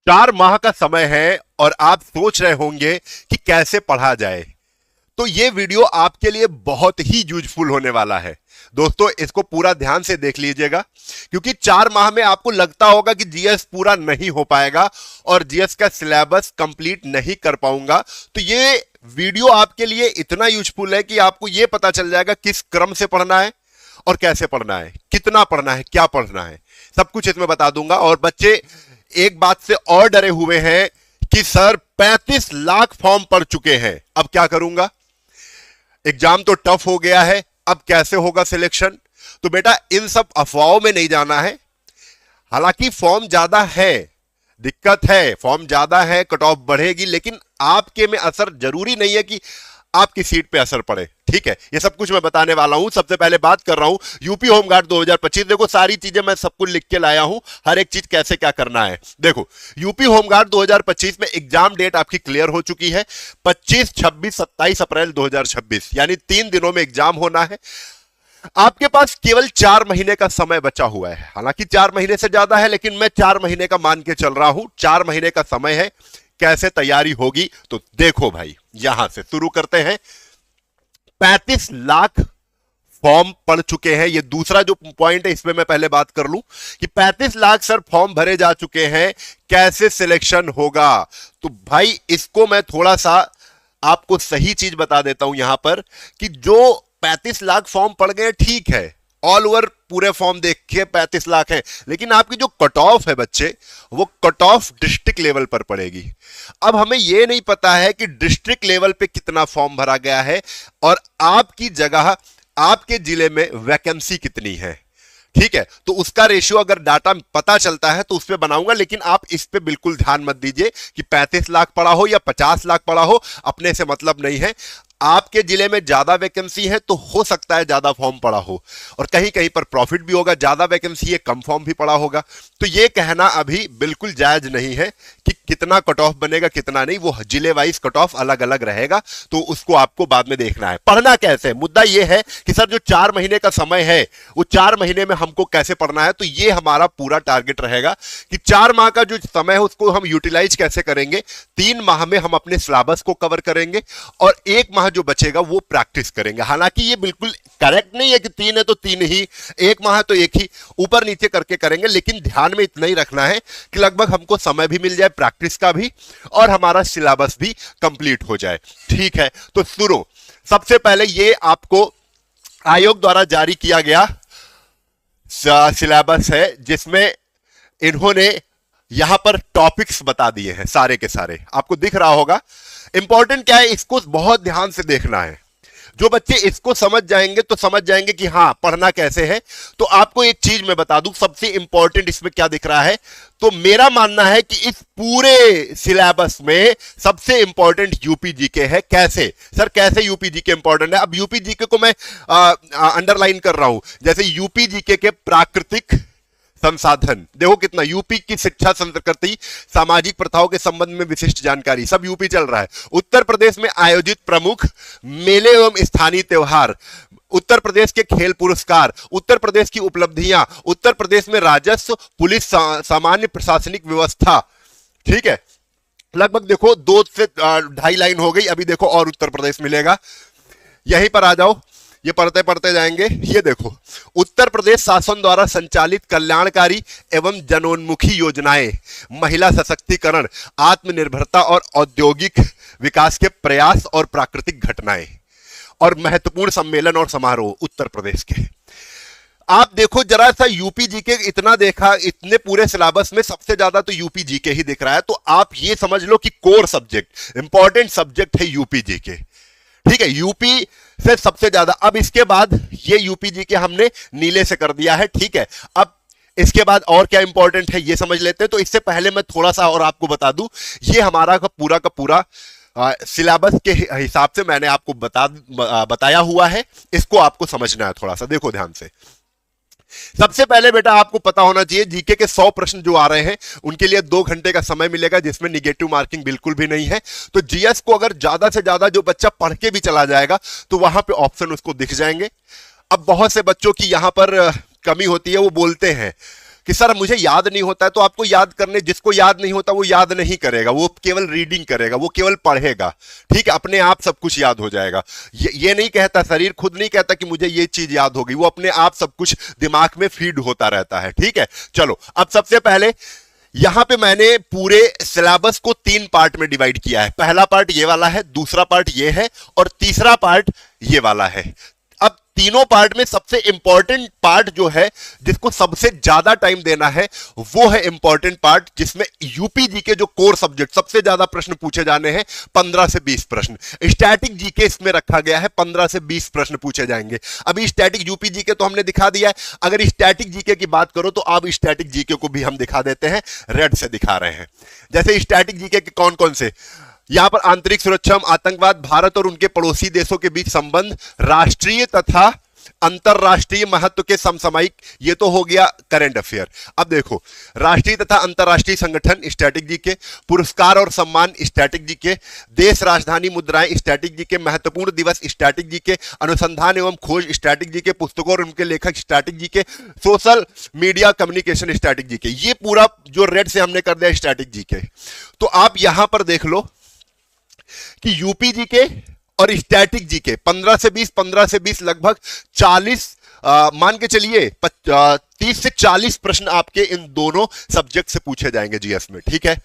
4 माह का समय है और आप सोच रहे होंगे कि कैसे पढ़ा जाए। तो ये वीडियो आपके लिए बहुत ही यूजफुल होने वाला है। दोस्तों, इसको पूरा ध्यान से देख लीजिएगा, क्योंकि 4 माह में आपको लगता होगा कि जीएस पूरा नहीं हो पाएगा और जीएस का सिलेबस कंप्लीट नहीं कर पाऊंगा। तो ये वीडियो आपके लिए इतना यूजफुल है कि आपको यह पता चल जाएगा किस क्रम से पढ़ना है और कैसे पढ़ना है, कितना पढ़ना है, क्या पढ़ना है, सब कुछ इसमें बता दूंगा। और बच्चे एक बात से और डरे हुए हैं कि सर 35 लाख फॉर्म पड़ चुके हैं, अब क्या करूंगा, एग्जाम तो टफ हो गया है, अब कैसे होगा सिलेक्शन। तो बेटा, इन सब अफवाहों में नहीं जाना है। हालांकि फॉर्म ज्यादा है, दिक्कत है, फॉर्म ज्यादा है, कट ऑफ बढ़ेगी, लेकिन आपके में असर जरूरी नहीं है कि आपकी सीट पे असर पड़े। ठीक है, ये सब कुछ मैं बताने वाला हूं। सबसे पहले बात कर रहा हूं यूपी होमगार्ड 2025। देखो, सारी चीजें मैं सब कुछ लिख के लाया हूं, हर एक चीज कैसे क्या करना है। देखो, यूपी होमगार्ड 2025 में एग्जाम डेट आपकी क्लियर हो चुकी है। 25, 26, 27 अप्रैल 2026, यानी 3 दिनों में एग्जाम होना है। आपके पास केवल 4 महीने का समय बचा हुआ है। हालांकि 4 महीने से ज्यादा है, लेकिन मैं 4 महीने का मान के चल रहा हूं। 4 महीने का समय है। कैसे तैयारी होगी, तो देखो भाई, यहां से शुरू करते हैं। 35 लाख फॉर्म पड़ चुके हैं। ये दूसरा जो पॉइंट है, इसमें मैं पहले बात कर लूं कि 35 लाख सर फॉर्म भरे जा चुके हैं, कैसे सिलेक्शन होगा। तो भाई, इसको मैं थोड़ा सा आपको सही चीज बता देता हूं यहां पर, कि जो 35 लाख फॉर्म पड़ गए, ठीक है, ऑल ओवर पूरे फॉर्म देख के 35 लाख है, लेकिन आपकी जो कट ऑफ है बच्चे, वो कट ऑफ डिस्ट्रिक्ट लेवल पर पड़ेगी। अब हमें यह नहीं पता है कि डिस्ट्रिक्ट लेवल पे कितना फॉर्म भरा गया है और आपकी जगह, आपके जिले में वैकेंसी कितनी है। ठीक है, तो उसका रेशियो अगर डाटा पता चलता है तो उस पर बनाऊंगा, लेकिन आप इस पे बिल्कुल ध्यान मत दीजिए कि 35 लाख पड़ा हो या 50 लाख पड़ा हो, अपने से मतलब नहीं है। आपके जिले में ज्यादा वैकेंसी है तो हो सकता है ज्यादा फॉर्म पड़ा हो, और कहीं कहीं पर प्रॉफिट भी होगा, ज्यादा वैकेंसी है कम फॉर्म भी पड़ा होगा। तो यह कहना अभी बिल्कुल जायज नहीं है कि कितना कट ऑफ बनेगा कितना नहीं, वो जिले वाइज कट ऑफ अलग अलग रहेगा, तो उसको आपको बाद में देखना है। पढ़ना कैसे, मुद्दा यह है कि सर जो 4 महीने का समय है, वो 4 महीने में हमको कैसे पढ़ना है। तो ये हमारा पूरा टारगेट रहेगा कि 4 माह का जो समय है उसको हम यूटिलाइज कैसे करेंगे। 3 माह में हम अपने सिलेबस को कवर करेंगे और 1 माह जो बचेगा वो प्रैक्टिस करेंगे। हालांकि ये बिल्कुल करेक्ट नहीं है कि 3 है तो 3 ही, 1 माह है तो 1 ही, ऊपर नीचे करके करेंगे, लेकिन ध्यान में इतना ही रखना है कि लगभग हमको समय भी मिल जाए प्रैक्टिस का भी, और हमारा सिलेबस भी कंप्लीट हो जाए। ठीक है, तो शुरू सबसे पहले ये आपको आयोग द्वारा जारी किया गया सिलेबस है, जिसमें इन्होंने यहां पर टॉपिक्स बता दिए हैं सारे के सारे, आपको दिख रहा होगा। इंपॉर्टेंट क्या है, इसको बहुत ध्यान से देखना है। जो बच्चे इसको समझ जाएंगे तो समझ जाएंगे कि हां पढ़ना कैसे है। तो आपको एक चीज मैं बता दूं, सबसे इंपॉर्टेंट इसमें क्या दिख रहा है, तो मेरा मानना है कि इस पूरे सिलेबस में सबसे इंपॉर्टेंट यूपी जीके है। कैसे सर, कैसे यूपी जीके इंपॉर्टेंट है। अब यूपी जीके को मैं अंडरलाइन कर रहा हूं, जैसे यूपी जीके के प्राकृतिक संसाधन, देखो कितना, यूपी की शिक्षा संस्कृति, सामाजिक प्रथाओं के संबंध में विशिष्ट जानकारी, सब यूपी चल रहा है। उत्तर प्रदेश में आयोजित प्रमुख मेले एवं स्थानीय त्योहार, उत्तर प्रदेश के खेल पुरस्कार, उत्तर प्रदेश की उपलब्धियां, उत्तर प्रदेश में राजस्व, पुलिस, सामान्य प्रशासनिक व्यवस्था। ठीक है, लगभग देखो 2 से 2.5 लाइन हो गई, अभी देखो और उत्तर प्रदेश मिलेगा। यहीं पर आ जाओ, ये पढ़ते पढ़ते जाएंगे। ये देखो, उत्तर प्रदेश शासन द्वारा संचालित कल्याणकारी एवं जनोन्मुखी योजनाएं, महिला सशक्तिकरण, आत्मनिर्भरता और औद्योगिक विकास के प्रयास और प्राकृतिक घटनाएं, और महत्वपूर्ण सम्मेलन और समारोह उत्तर प्रदेश के। आप देखो जरा सा, यूपी जीके इतना देखा, इतने पूरे सिलेबस में सबसे ज्यादा तो यूपी जीके ही दिख रहा है। तो आप ये समझ लो कि कोर सब्जेक्ट, इंपॉर्टेंट सब्जेक्ट है यूपी जीके। ठीक है, यूपी से सबसे ज्यादा। अब इसके बाद ये यूपी जी के हमने नीले से कर दिया है। ठीक है, अब इसके बाद और क्या इंपॉर्टेंट है ये समझ लेते हैं। तो इससे पहले मैं थोड़ा सा और आपको बता दूं, ये हमारा का पूरा सिलेबस के हिसाब से मैंने आपको बताया हुआ है। इसको आपको समझना है थोड़ा सा, देखो ध्यान से। सबसे पहले बेटा आपको पता होना चाहिए, जीके के 100 प्रश्न जो आ रहे हैं उनके लिए 2 घंटे का समय मिलेगा, जिसमें निगेटिव मार्किंग बिल्कुल भी नहीं है। तो जीएस को अगर ज्यादा से ज्यादा जो बच्चा पढ़ के भी चला जाएगा तो वहां पे ऑप्शन उसको दिख जाएंगे। अब बहुत से बच्चों की यहां पर कमी होती है, वो बोलते हैं कि सर मुझे याद नहीं होता है, तो आपको याद करने, जिसको याद नहीं होता वो याद नहीं करेगा, वो केवल रीडिंग करेगा, वो केवल पढ़ेगा, ठीक है, अपने आप सब कुछ याद हो जाएगा। ये नहीं कहता, शरीर खुद नहीं कहता कि मुझे ये चीज याद होगी, वो अपने आप सब कुछ दिमाग में फीड होता रहता है, ठीक है। चलो अब सबसे पहले यहां पे मैंने पूरे सिलेबस को 3 पार्ट में डिवाइड किया है। पहला पार्ट ये वाला है, दूसरा पार्ट ये है और तीसरा पार्ट ये वाला है। अब तीनों पार्ट में सबसे इंपॉर्टेंट पार्ट जो है, जिसको सबसे ज्यादा टाइम देना है, वो है इंपॉर्टेंट पार्ट जिसमें यूपी जीके जो कोर सब्जेक्ट सबसे ज्यादा प्रश्न पूछे जाने हैं, 15 से 20 प्रश्न। स्टैटिक जीके इसमें रखा गया है, 15 से 20 प्रश्न पूछे जाएंगे। अभी स्टैटिक यूपी जीके तो हमने दिखा दिया है, अगर स्टैटिक जीके की बात करो तो अब स्टैटिक जीके को भी हम दिखा देते हैं, रेड से दिखा रहे हैं। जैसे स्टैटिक जीके के कौन कौन से, यहां पर आंतरिक सुरक्षा, आतंकवाद, भारत और उनके पड़ोसी देशों के बीच संबंध, राष्ट्रीय तथा अंतरराष्ट्रीय महत्व के समसामयिक, ये तो हो गया करंट अफेयर। अब देखो, राष्ट्रीय तथा अंतरराष्ट्रीय संगठन स्टैटिक जीके, पुरस्कार और सम्मान स्टैटिक जीके, देश राजधानी मुद्राएं स्टैटिक जीके, महत्वपूर्ण दिवस स्टैटिक जीके, अनुसंधान एवं खोज स्टैटिक जीके, पुस्तकों और उनके लेखक static GK, social media communication static GK. ये पूरा जो रेड से हमने कर दिया स्टैटिक जीके। तो आप यहां पर देख लो कि यूपी जीके और स्टैटिक जीके 15 से 20, 15 से 20 लगभग 40, मान के चलिए 30 से 40 प्रश्न आपके इन दोनों सब्जेक्ट से पूछे जाएंगे जीएस में, ठीक है।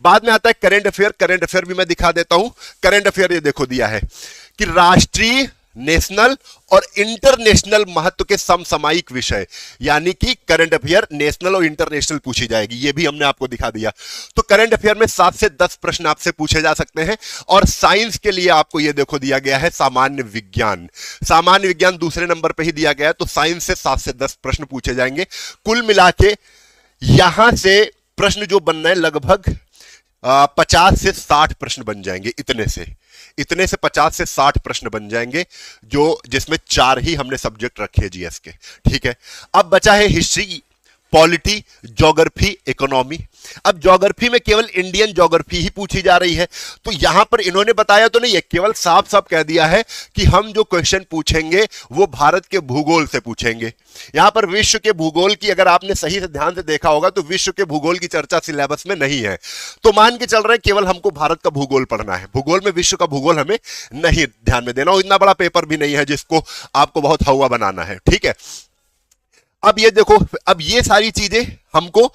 बाद में आता है करंट अफेयर। करंट अफेयर भी मैं दिखा देता हूं। करंट अफेयर ये देखो दिया है कि राष्ट्रीय, नेशनल और इंटरनेशनल महत्व के समसामयिक विषय, यानी कि करंट अफेयर नेशनल और इंटरनेशनल पूछी जाएगी, ये भी हमने आपको दिखा दिया। तो करंट अफेयर में 7 से 10 प्रश्न आपसे पूछे जा सकते हैं। और साइंस के लिए आपको ये देखो दिया गया है सामान्य विज्ञान। सामान्य विज्ञान दूसरे नंबर पे ही दिया गया है, तो साइंस से 7 से 10 प्रश्न पूछे जाएंगे। कुल मिला के यहां से प्रश्न जो बनना है लगभग 50 से 60 प्रश्न बन जाएंगे। इतने से 50 से 60 प्रश्न बन जाएंगे, जो जिसमें 4 ही हमने सब्जेक्ट रखे जीएस के, ठीक है। अब बचा है हिस्ट्री, पॉलिटी, ज्योग्राफी, इकोनॉमी। अब ज्योग्राफी में केवल इंडियन ज्योग्राफी ही पूछी जा रही है। तो यहां पर इन्होंने बताया तो नहीं है, केवल साफ साफ कह दिया है कि हम जो क्वेश्चन पूछेंगे वो भारत के भूगोल से पूछेंगे। यहां पर विश्व के भूगोल की, अगर आपने सही से ध्यान से देखा होगा तो विश्व के भूगोल की चर्चा सिलेबस में नहीं है। तो मान के चल रहे हैं केवल हमको भारत का भूगोल पढ़ना है, भूगोल में विश्व का भूगोल हमें नहीं ध्यान में देना। और इतना बड़ा पेपर भी नहीं है जिसको आपको बहुत हवा बनाना है, ठीक है। अब ये देखो, अब ये सारी चीजें हमको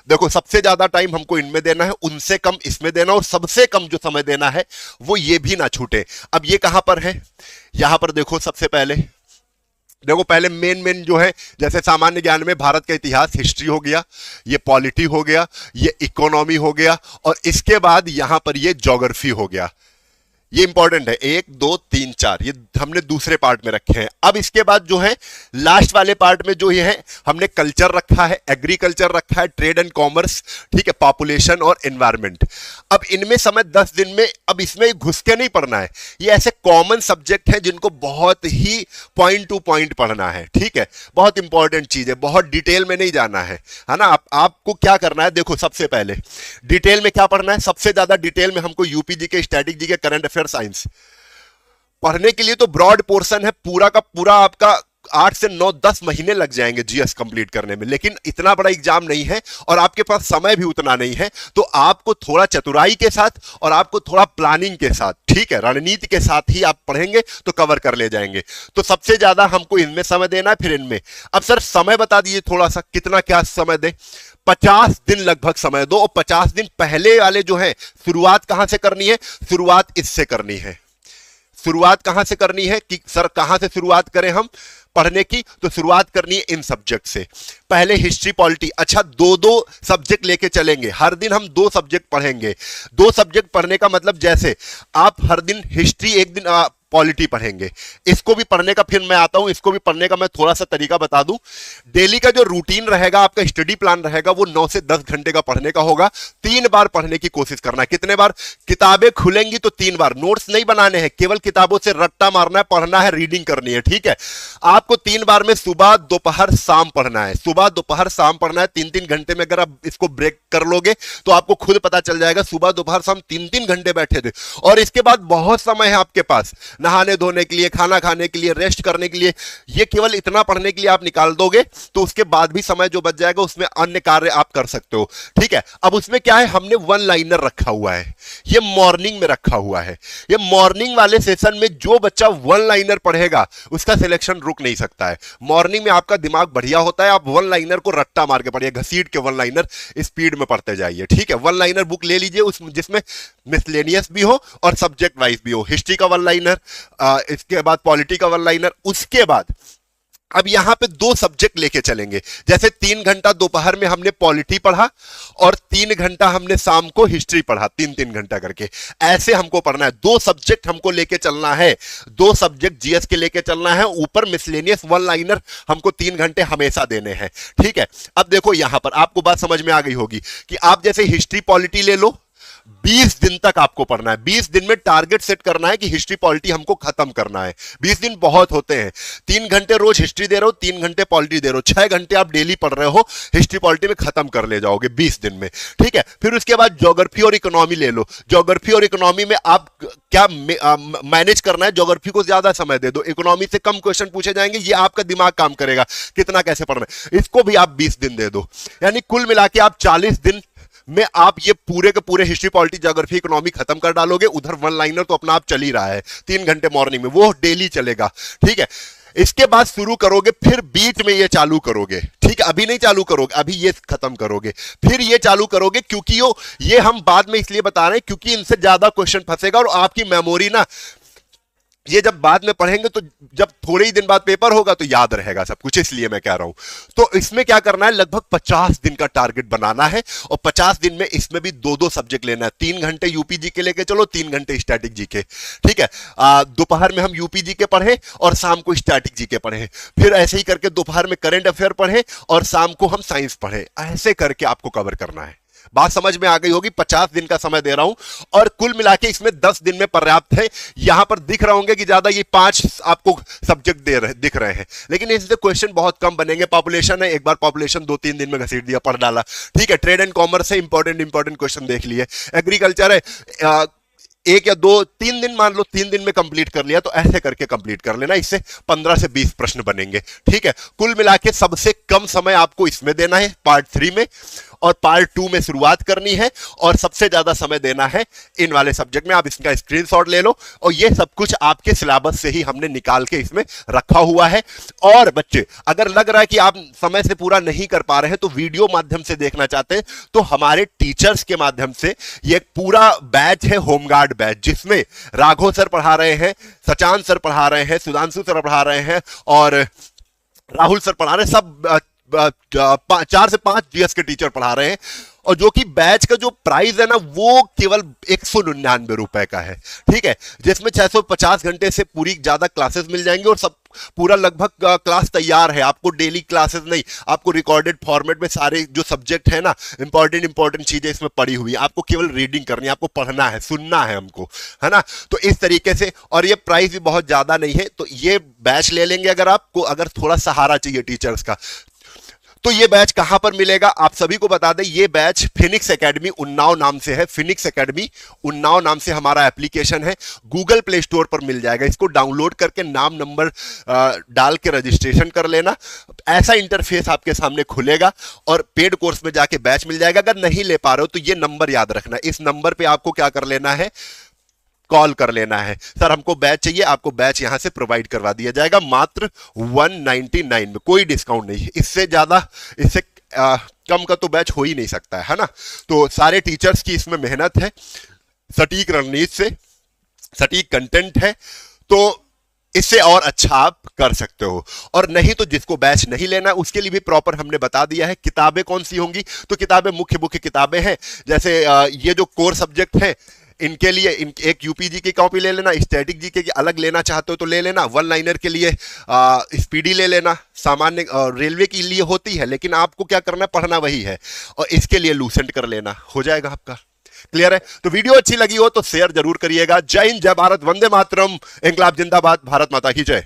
देखो, सबसे ज्यादा टाइम हमको इनमें देना है, उनसे कम इसमें देना, और सबसे कम जो समय देना है वो ये भी ना छूटे। अब ये कहां पर है, यहां पर देखो, सबसे पहले देखो, पहले मेन जो है, जैसे सामान्य ज्ञान में भारत का इतिहास, हिस्ट्री हो गया, ये पॉलिटी हो गया, ये इकोनॉमी हो गया, और इसके बाद यहां पर ये ज्योग्राफी हो गया। ये इंपॉर्टेंट है, 1 2 3 4, ये हमने दूसरे पार्ट में रखे हैं। अब इसके बाद जो है लास्ट वाले पार्ट में जो ये है, हमने कल्चर रखा है, एग्रीकल्चर रखा है, ट्रेड एंड कॉमर्स, ठीक है, पॉपुलेशन और एनवायरमेंट। अब इनमें समय 10 दिन में, अब इसमें घुस के नहीं पढ़ना है, ये ऐसे कॉमन सब्जेक्ट हैं जिनको बहुत ही पॉइंट टू पॉइंट पढ़ना है, ठीक है। बहुत इंपॉर्टेंट चीज है, बहुत डिटेल में नहीं जाना है ना। आपको क्या करना है, देखो, सबसे पहले डिटेल में क्या पढ़ना है, सबसे ज्यादा डिटेल में हमको UP GK, static GK, current affair, science पढ़ने के लिए तो ब्रॉड पोर्शन है, पूरा का पूरा आपका 8 से 9 10 महीने लग जाएंगे जीएस कंप्लीट करने में। लेकिन इतना बड़ा एग्जाम नहीं है और आपके पास समय भी उतना नहीं है, तो आपको थोड़ा चतुराई के साथ और आपको थोड़ा प्लानिंग के साथ, ठीक है, रणनीति के साथ ही आप पढ़ेंगे तो कवर कर ले जाएंगे। तो सबसे ज्यादा हमको इनमें समय देना है, फिर इनमें। अब सर समय बता दीजिए थोड़ा सा, कितना क्या समय दे। 50 दिन लगभग समय दो, और 50 दिन पहले वाले जो है, शुरुआत कहां से करनी है, शुरुआत इससे करनी है। शुरुआत कहां से करनी है कि सर कहां से शुरुआत करें हम पढ़ने की, तो शुरुआत करनी है इन सब्जेक्ट से। पहले हिस्ट्री, पॉलिटी, अच्छा 2-2 सब्जेक्ट लेके चलेंगे, हर दिन हम 2 सब्जेक्ट पढ़ेंगे। 2 सब्जेक्ट पढ़ने का मतलब, जैसे आप हर दिन हिस्ट्री, एक दिन पॉलिटी पढ़ेंगे, इसको भी पढ़ने का, फिर मैं आता हूं, इसको भी पढ़ने का मैं थोड़ा सा तरीका बता दूं। डेली का जो रूटीन रहेगा, आपका स्टडी प्लान रहेगा, वो 9 से 10 घंटे का पढ़ने का होगा। 3 बार पढ़ने की कोशिश करना है। कितने बार? किताबें खुलेंगी तो 3 बार। नोट्स नहीं बनाने हैं, केवल किताबों से रट्टा मारना है, पढ़ना है, रीडिंग करनी है, ठीक है। आपको 3 बार में सुबह, दोपहर, शाम पढ़ना है। सुबह, दोपहर, शाम पढ़ना है। 3-3 घंटे में अगर आप इसको ब्रेक कर लोगे तो आपको खुद पता चल जाएगा, सुबह, दोपहर, शाम 3-3 घंटे बैठे थे। और इसके बाद बहुत समय है आपके पास, नहाने धोने के लिए, खाना खाने के लिए, रेस्ट करने के लिए, ये केवल इतना पढ़ने के लिए आप निकाल दोगे तो उसके बाद भी समय जो बच जाएगा उसमें अन्य कार्य आप कर सकते हो। ठीक है, अब उसमें क्या है, हमने वन लाइनर रखा हुआ है, ये मॉर्निंग में रखा हुआ है। ये मॉर्निंग वाले सेशन में जो बच्चा वन लाइनर पढ़ेगा उसका सिलेक्शन रुक नहीं सकता है। मॉर्निंग में आपका दिमाग बढ़िया होता है, आप वन लाइनर को रट्टा मार के पढ़िए, घसीट के वन लाइनर स्पीड में पढ़ते जाइए। ठीक है, वन लाइनर बुक ले लीजिए उस जिसमें मिसलेनियस भी हो और सब्जेक्ट वाइज भी हो। हिस्ट्री का वन लाइनर, इसके बाद पॉलिटी का वन लाइनर, उसके बाद अब यहां पे दो सब्जेक्ट लेके चलेंगे। जैसे 3 घंटा दोपहर में हमने पॉलिटी पढ़ा और 3 घंटा हमने शाम को हिस्ट्री पढ़ा, 3-3 घंटा करके, ऐसे हमको पढ़ना है। दो सब्जेक्ट हमको लेके चलना है, दो सब्जेक्ट जीएस के लेके चलना है, ऊपर मिसलेनियस वन लाइनर हमको 3 घंटे हमेशा देने हैं। ठीक है, अब देखो यहां पर आपको बात समझ में आ गई होगी कि आप जैसे हिस्ट्री पॉलिटी ले लो, 20 दिन तक आपको पढ़ना है। 20 दिन में टारगेट सेट करना है कि हिस्ट्री पॉलिटी हमको खत्म करना है। 20 दिन बहुत होते हैं, 3 घंटे रोज हिस्ट्री दे रहे हो, 3 घंटे पॉलिटी दे रहे हो, 6 घंटे आप डेली पढ़ रहे हो, हिस्ट्री पॉलिटी में खत्म कर ले जाओगे 20 दिन में। ठीक है, फिर उसके बाद ज्योग्राफी और इकोनॉमी ले लो। ज्योग्राफी और इकोनॉमी में आप क्या मैनेज करना है, ज्योग्राफी को ज्यादा समय दे दो, इकोनॉमी से कम क्वेश्चन पूछे जाएंगे, ये आपका दिमाग काम करेगा कितना कैसे पढ़ना है, इसको भी आप 20 दिन दे दो। यानी कुल मिला के आप 40 दिन में आप ये पूरे के पूरे हिस्ट्री पॉलिटी ज्योग्राफी इकोनॉमी खत्म कर डालोगे। उधर वन लाइनर तो अपना आप चल ही रहा है, 3 घंटे मॉर्निंग में, वो डेली चलेगा। ठीक है, इसके बाद शुरू करोगे, फिर बीच में ये चालू करोगे। ठीक है, अभी नहीं चालू करोगे, अभी ये खत्म करोगे, फिर ये चालू करोगे, क्योंकि ये हम बाद में इसलिए बता रहे हैं क्योंकि इनसे ज्यादा क्वेश्चन फंसेगा और आपकी मेमोरी ना, ये जब बाद में पढ़ेंगे तो जब थोड़े ही दिन बाद पेपर होगा तो याद रहेगा सब कुछ, इसलिए मैं कह रहा हूं। तो इसमें क्या करना है, लगभग 50 दिन का टारगेट बनाना है और 50 दिन में इसमें भी 2-2 सब्जेक्ट लेना है। 3 घंटे यूपी जी के लेके चलो, 3 घंटे स्टैटिक जी के। ठीक है, दोपहर में हम यूपी जी के पढ़े और शाम को स्टैटिक जी के पढ़े, फिर ऐसे ही करके दोपहर में करंट अफेयर पढ़े और शाम को हम साइंस पढ़े, ऐसे करके आपको कवर करना है। बात समझ में आ गई होगी। 50 दिन का समय दे रहा हूं और कुल मिला के इसमें 10 दिन में पर्याप्त है। यहां पर दिख रहे होंगे कि ज्यादा ये 5 आपको सब्जेक्ट दिख रहे हैं, लेकिन इससे क्वेश्चन बहुत कम बनेंगे। पॉपुलेशन है, एक बार पॉपुलेशन 2-3 दिन में घसीट दिया, पढ़ डाला। ठीक है, ट्रेड एंड कॉमर्स है, इंपॉर्टेंट क्वेश्चन देख लिए। एग्रीकल्चर है, 1 या 2-3 दिन, मान लो 3 दिन में कंप्लीट कर लिया, तो ऐसे करके कंप्लीट कर लेना। इससे 15 से 20 प्रश्न बनेंगे। ठीक है, कुल मिला के सबसे कम समय आपको इसमें देना है पार्ट 3 में, और पार्ट 2 में शुरुआत करनी है, और सबसे ज्यादा समय देना है इन वाले सब्जेक्ट में। आप इसका स्क्रीनशॉट ले लो, और ये सब कुछ आपके सिलेबस से ही हमने निकाल के इसमें रखा हुआ है। और बच्चे, अगर लग रहा है कि आप समय से पूरा नहीं कर पा रहे हैं, तो वीडियो माध्यम से देखना चाहते हैं, तो हमारे टीचर्स के माध्यम से ये एक पूरा बैच है, होमगार्ड बैच, जिसमें राघव सर पढ़ा रहे हैं, सचान सर पढ़ा रहे हैं, सुधांशु सर पढ़ा रहे हैं और राहुल सर पढ़ा रहे हैं। सब 4 से 5 जीएस के टीचर पढ़ा रहे हैं, और जो कि बैच का जो प्राइस है ना, वो केवल 199 रुपए का है। ठीक है, जिसमें 650 घंटे से पूरी ज्यादा क्लासेस मिल जाएंगे, और सब पूरा लगभग क्लास तैयार है। आपको डेली क्लासेस नहीं, आपको रिकॉर्डेड फॉर्मेट में सारे जो सब्जेक्ट है ना, इंपॉर्टेंट चीजें इसमें पड़ी हुई है। आपको केवल रीडिंग करनी है, आपको पढ़ना है, सुनना है हमको, है ना। तो इस तरीके से, और ये प्राइस भी बहुत ज्यादा नहीं है, तो ये बैच ले लेंगे। अगर आपको अगर थोड़ा सहारा चाहिए टीचर्स का, तो ये बैच कहां पर मिलेगा, आप सभी को बता दें। ये बैच फिनिक्स एकेडमी उन्नाव नाम से है। फिनिक्स एकेडमी उन्नाव नाम से हमारा एप्लीकेशन है, गूगल प्ले स्टोर पर मिल जाएगा। इसको डाउनलोड करके नाम नंबर डाल के रजिस्ट्रेशन कर लेना। ऐसा इंटरफेस आपके सामने खुलेगा और पेड कोर्स में जाके बैच मिल जाएगा। अगर नहीं ले पा रहे हो तो ये नंबर याद रखना, इस नंबर पे आपको क्या कर लेना है, कॉल कर लेना है। सर हमको बैच चाहिए, आपको बैच यहां से प्रोवाइड करवा दिया जाएगा मात्र 199 में, कोई डिस्काउंट नहीं। इससे ज्यादा, इससे कम का तो बैच हो ही नहीं सकता है ना। तो सारे टीचर्स की इसमें मेहनत है, सटीक रणनीति से, सटीक कंटेंट है, तो इससे और अच्छा आप कर सकते हो। और नहीं तो जिसको बैच नहीं लेना, उसके लिए भी प्रॉपर हमने बता दिया है। किताबें कौन सी होंगी, तो किताबें मुख्य किताबें हैं। जैसे ये जो कोर सब्जेक्ट है, इनके लिए एक यूपी जी की कॉपी ले लेना, स्टैटिक जी के अलग लेना चाहते हो तो ले लेना, वन लाइनर के लिए स्पीडी ले लेना, सामान्य रेलवे के लिए होती है, लेकिन आपको क्या करना है, पढ़ना वही है, और इसके लिए लूसेंट कर लेना, हो जाएगा आपका। क्लियर है। तो वीडियो अच्छी लगी हो तो शेयर जरूर करिएगा। जय हिंद, जय भारत, वंदे मातरम, इंकलाब जिंदाबाद, भारत माता की जय।